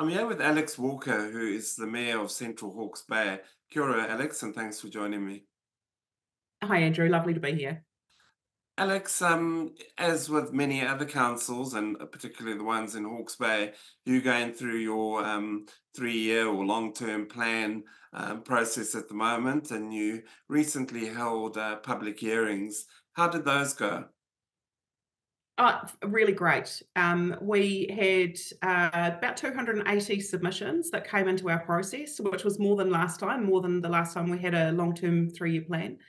I'm here with Alex Walker, who is the Mayor of Central Hawke's Bay. Kia ora, Alex, and thanks for joining me. Hi, Andrew. Lovely to be here. Alex, as with many other councils, and particularly the ones in Hawke's Bay, you're going through your 3-year or long-term plan process at the moment, and you recently held public hearings. How did those go? Really great. We had about 280 submissions that came into our process, which was more than more than the last time we had a long-term 3-year plan.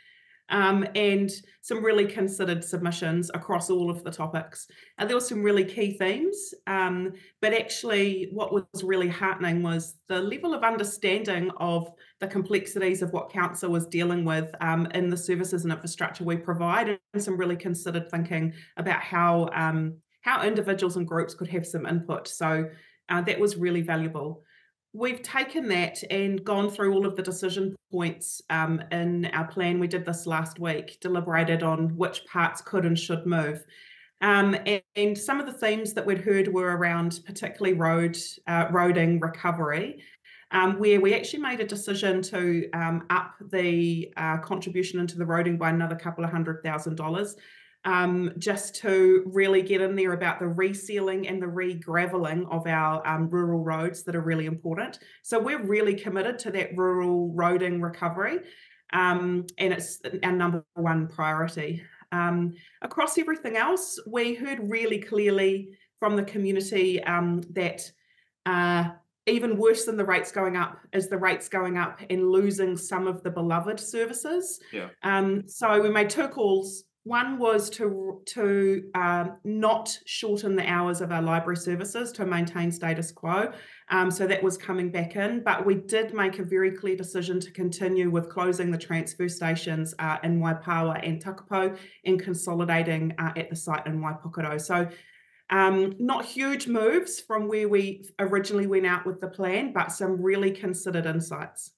And some really considered submissions across all of the topics. And there were some really key themes, but actually what was really heartening was the level of understanding of the complexities of what council was dealing with in the services and infrastructure we provide, and some really considered thinking about how individuals and groups could have some input. So that was really valuable. We've taken that and gone through all of the decision points in our plan. We did this last week, deliberated on which parts could and should move. And some of the themes that we'd heard were around particularly roading recovery, where we actually made a decision to up the contribution into the roading by another couple of $100,000, just to really get in there about the resealing and the re-gravelling of our rural roads that are really important. So we're really committed to that rural roading recovery, and it's our number one priority. Across everything else, we heard really clearly from the community that even worse than the rates going up is the rates going up and losing some of the beloved services. Yeah. So we made two calls. One was to not shorten the hours of our library services to maintain status quo. So that was coming back in, but we did make a very clear decision to continue with closing the transfer stations in Waipawa and Takapo and consolidating at the site in Waipokoro. So not huge moves from where we originally went out with the plan, but some really considered insights.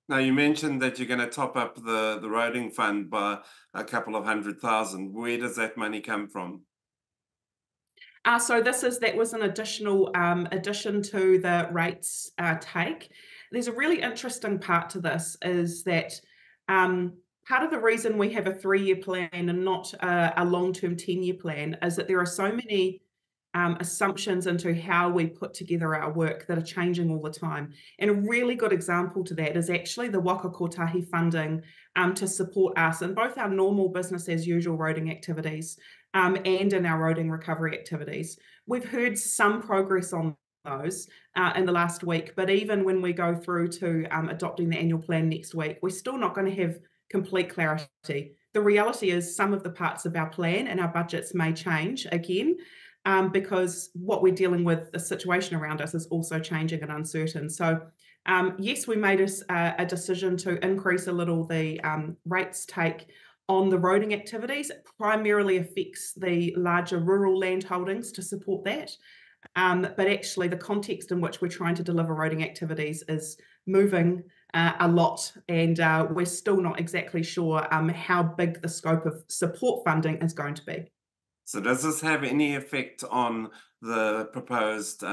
Now, you mentioned that you're going to top up the roading fund by a couple of 100,000. Where does that money come from? So that was an additional addition to the rates take. There's a really interesting part to this is that part of the reason we have a 3-year plan and not a long-term 10-year plan is that there are so many assumptions into how we put together our work that are changing all the time. And a really good example to that is actually the Waka Kotahi funding to support us in both our normal business as usual roading activities and in our roading recovery activities. We've heard some progress on those in the last week, but even when we go through to adopting the annual plan next week, we're still not going to have complete clarity. The reality is some of the parts of our plan and our budgets may change again, because what we're dealing with, the situation around us is also changing and uncertain. So yes, we made a decision to increase a little the rates take on the roading activities. It primarily affects the larger rural land holdings to support that. But actually the context in which we're trying to deliver roading activities is moving a lot, and we're still not exactly sure how big the scope of support funding is going to be. So does this have any effect on the proposed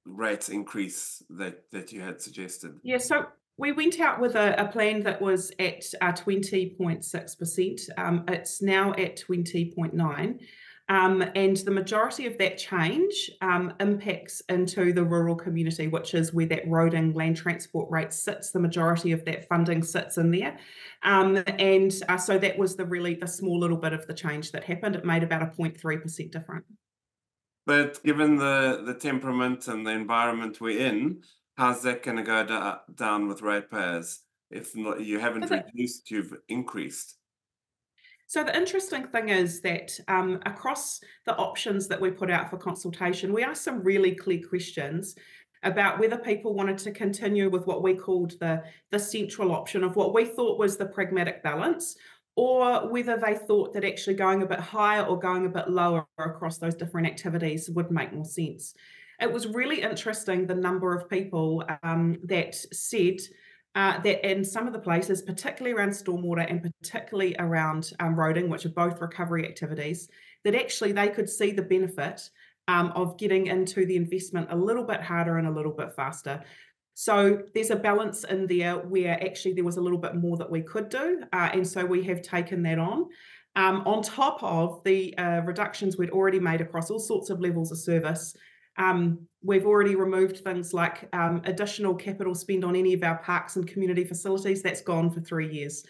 rate increase that you had suggested? Yeah, so we went out with a plan that was at 20.6%. It's now at 20.9%. And the majority of that change impacts into the rural community, which is where that roading land transport rate sits. The majority of that funding sits in there. So that was the small little bit of the change that happened. It made about a 0.3% difference. But given the temperament and the environment we're in, how's that going to go down with ratepayers? If not, you haven't reduced, you've increased. So the interesting thing is that across the options that we put out for consultation, we asked some really clear questions about whether people wanted to continue with what we called the central option of what we thought was the pragmatic balance, or whether they thought that actually going a bit higher or going a bit lower across those different activities would make more sense. It was really interesting the number of people that said that in some of the places, particularly around stormwater and particularly around roading, which are both recovery activities, that actually they could see the benefit of getting into the investment a little bit harder and a little bit faster. So there's a balance in there where actually there was a little bit more that we could do, and so we have taken that on top of the reductions we'd already made across all sorts of levels of service. We've already removed things like additional capital spend on any of our parks and community facilities. That's gone for 3 years.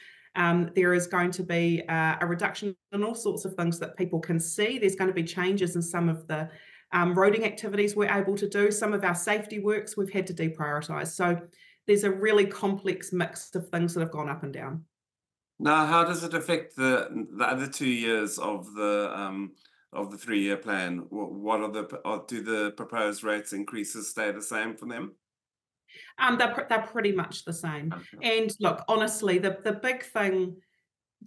There is going to be a reduction in all sorts of things that people can see. There's going to be changes in some of the roading activities we're able to do. Some of our safety works we've had to deprioritise. So there's a really complex mix of things that have gone up and down. Now, how does it affect the other 2 years of the 3-year plan? What are do the proposed rates increases stay the same for them? They're pretty much the same. Okay. And look, honestly, the big thing,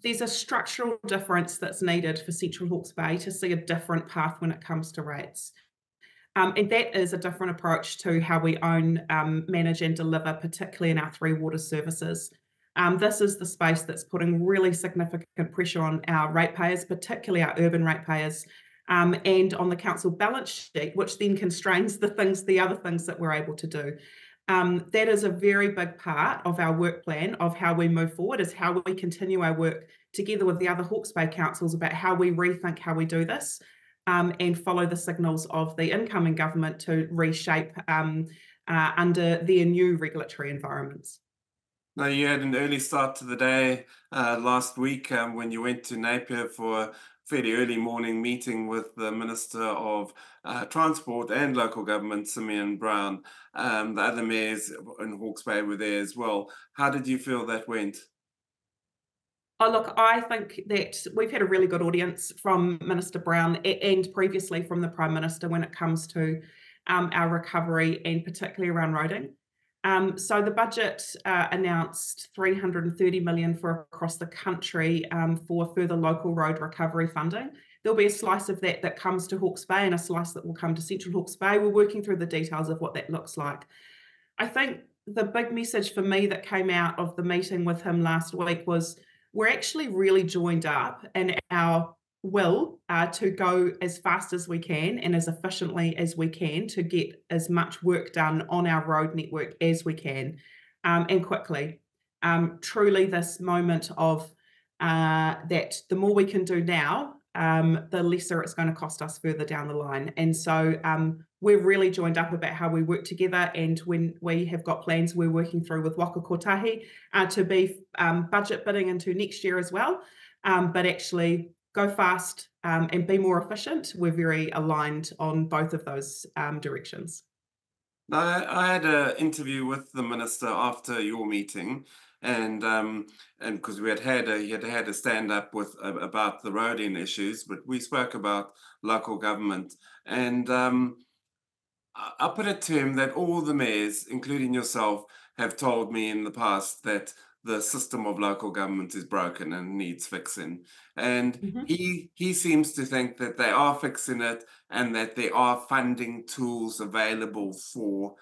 there's a structural difference that's needed for Central Hawke's Bay to see a different path when it comes to rates. And that is a different approach to how we own, manage and deliver, particularly in our three water services. This is the space that's putting really significant pressure on our ratepayers, particularly our urban ratepayers, and on the council balance sheet, which then constrains the other things that we're able to do. That is a very big part of our work plan of how we move forward, is how we continue our work together with the other Hawke's Bay councils about how we rethink how we do this, and follow the signals of the incoming government to reshape under their new regulatory environments. Now, you had an early start to the day last week when you went to Napier for a fairly early morning meeting with the Minister of Transport and Local Government, Simeon Brown. The other mayors in Hawke's Bay were there as well. How did you feel that went? Oh, look, I think that we've had a really good audience from Minister Brown and previously from the Prime Minister when it comes to our recovery and particularly around roading. So the budget announced 330 million for across the country for further local road recovery funding. There'll be a slice of that that comes to Hawke's Bay and a slice that will come to Central Hawke's Bay. We're working through the details of what that looks like. I think the big message for me that came out of the meeting with him last week was we're actually really joined up in our will to go as fast as we can and as efficiently as we can to get as much work done on our road network as we can, and quickly. Truly this moment of that the more we can do now, the lesser it's going to cost us further down the line. And so we're really joined up about how we work together, and when we have got plans we're working through with Waka Kotahi to be budget bidding into next year as well, but actually go fast and be more efficient. We're very aligned on both of those directions. Now, I had an interview with the minister after your meeting, and because he had had a stand up with about the roading issues, but we spoke about local government, and I put it to him that all the mayors, including yourself, have told me in the past that the system of local government is broken and needs fixing. And Mhm. he seems to think that they are fixing it and that there are funding tools available for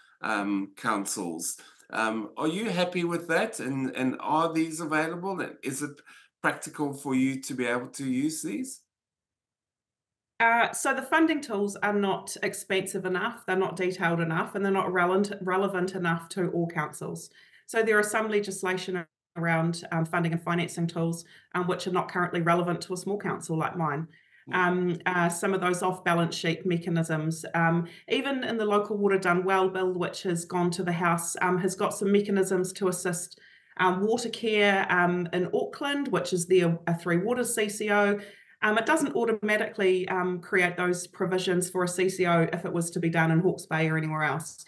councils. Are you happy with that? And are these available? And is it practical for you to be able to use these? So the funding tools are not expensive enough, they're not detailed enough, and they're not relevant enough to all councils. So there are some legislation around funding and financing tools which are not currently relevant to a small council like mine. Some of those off-balance sheet mechanisms, even in the Local Water Done Well bill, which has gone to the House, has got some mechanisms to assist water care in Auckland, which is a three water CCO. It doesn't automatically create those provisions for a CCO if it was to be done in Hawke's Bay or anywhere else.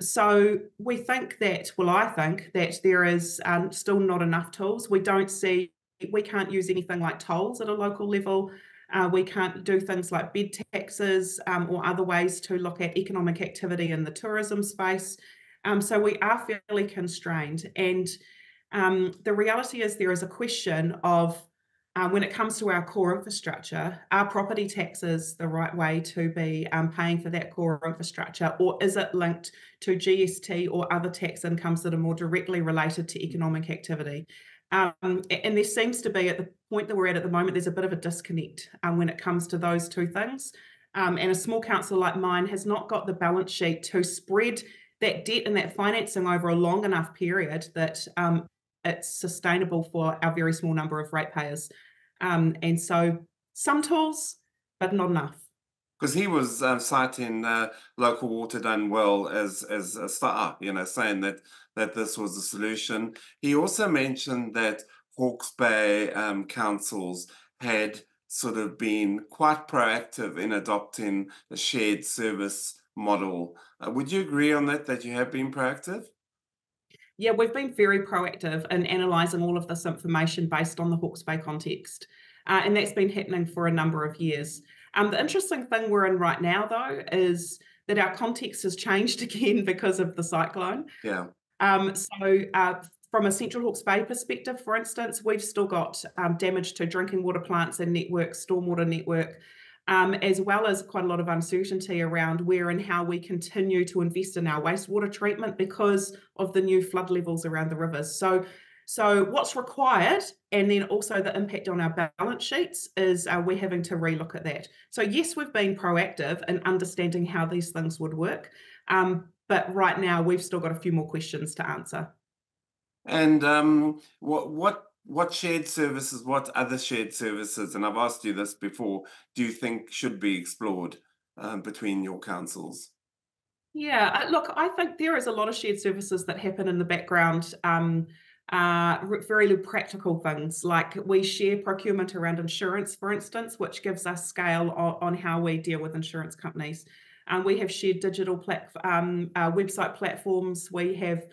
So we think that, well, I think that there is still not enough tools. We can't use anything like tolls at a local level. We can't do things like bed taxes or other ways to look at economic activity in the tourism space. So we are fairly constrained. And the reality is there is a question of when it comes to our core infrastructure, are property taxes the right way to be paying for that core infrastructure, or is it linked to GST or other tax incomes that are more directly related to economic activity? And there seems to be, at the point that we're at the moment, there's a bit of a disconnect when it comes to those two things. And a small council like mine has not got the balance sheet to spread that debt and that financing over a long enough period that it's sustainable for our very small number of ratepayers. And so some tools, but not enough. Because he was citing local water done well as a star, saying that this was the solution. He also mentioned that Hawke's Bay councils had sort of been quite proactive in adopting a shared service model. Would you agree on that? That you have been proactive? Yeah, we've been very proactive in analysing all of this information based on the Hawke's Bay context, and that's been happening for a number of years. The interesting thing we're in right now, though, is that our context has changed again because of the cyclone. Yeah. From a Central Hawke's Bay perspective, for instance, we've still got damage to drinking water plants and network, stormwater network, as well as quite a lot of uncertainty around where and how we continue to invest in our wastewater treatment because of the new flood levels around the rivers. So what's required, and then also the impact on our balance sheets, is we're having to relook at that. So yes, we've been proactive in understanding how these things would work, but right now we've still got a few more questions to answer. And what shared services, what other shared services, and I've asked you this before, do you think should be explored between your councils? Yeah, look, I think there is a lot of shared services that happen in the background. Very practical things like we share procurement around insurance, for instance, which gives us scale on how we deal with insurance companies. We have shared digital website platforms. We have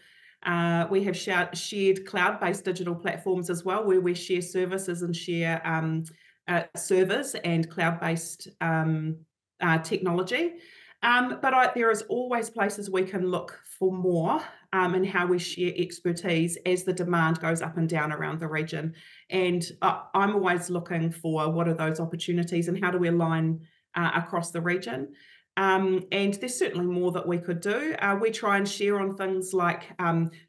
shared cloud-based digital platforms as well, where we share services and share servers and cloud-based technology. But there is always places we can look for more in how we share expertise as the demand goes up and down around the region. And I'm always looking for what are those opportunities and how do we align across the region. And there's certainly more that we could do. We try and share on things like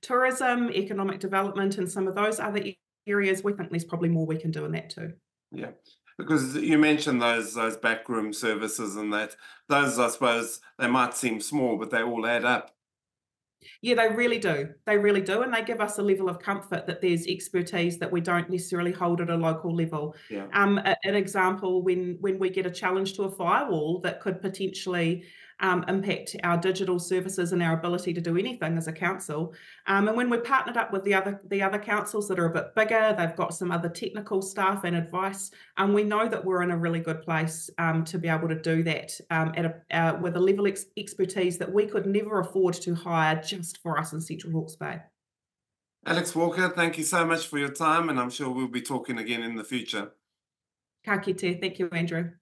tourism, economic development, and some of those other areas. We think there's probably more we can do in that too. Yeah, because you mentioned those backroom services and that those, I suppose, they might seem small, but they all add up. Yeah, they really do. They really do, and they give us a level of comfort that there's expertise that we don't necessarily hold at a local level. Yeah. An example, when we get a challenge to a firewall that could potentially impact our digital services and our ability to do anything as a council, and when we're partnered up with the other councils that are a bit bigger, they've got some other technical staff and advice, and we know that we're in a really good place to be able to do that with a level of expertise that we could never afford to hire just for us in Central Hawke's Bay. Alex Walker, thank you so much for your time, and I'm sure we'll be talking again in the future. Ka kite. Thank you, Andrew.